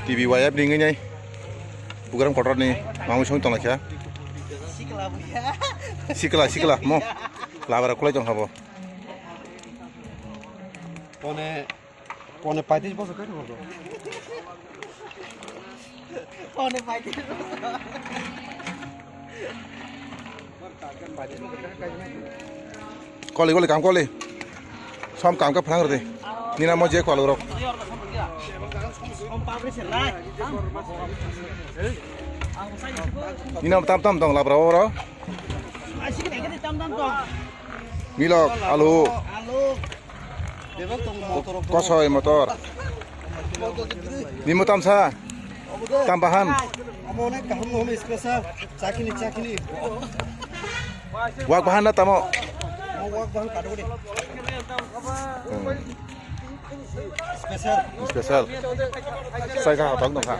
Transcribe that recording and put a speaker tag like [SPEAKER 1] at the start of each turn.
[SPEAKER 1] TV wayap ning ngai bugram kotor ni mamu song tong lakya sikla mo labara kulai tong habo
[SPEAKER 2] pone 35 বছর কেন হলো
[SPEAKER 3] pone 35
[SPEAKER 1] koli kam koli som kam ka phrang re ni na mo je kol ro ni na tam tong labra ro milok alu kosoy motor ni mo tamsa tambahan
[SPEAKER 2] amone kahum home special chakini
[SPEAKER 1] wak bahan na tamo
[SPEAKER 2] wak bahan kado de
[SPEAKER 1] special sai ka tong tong ha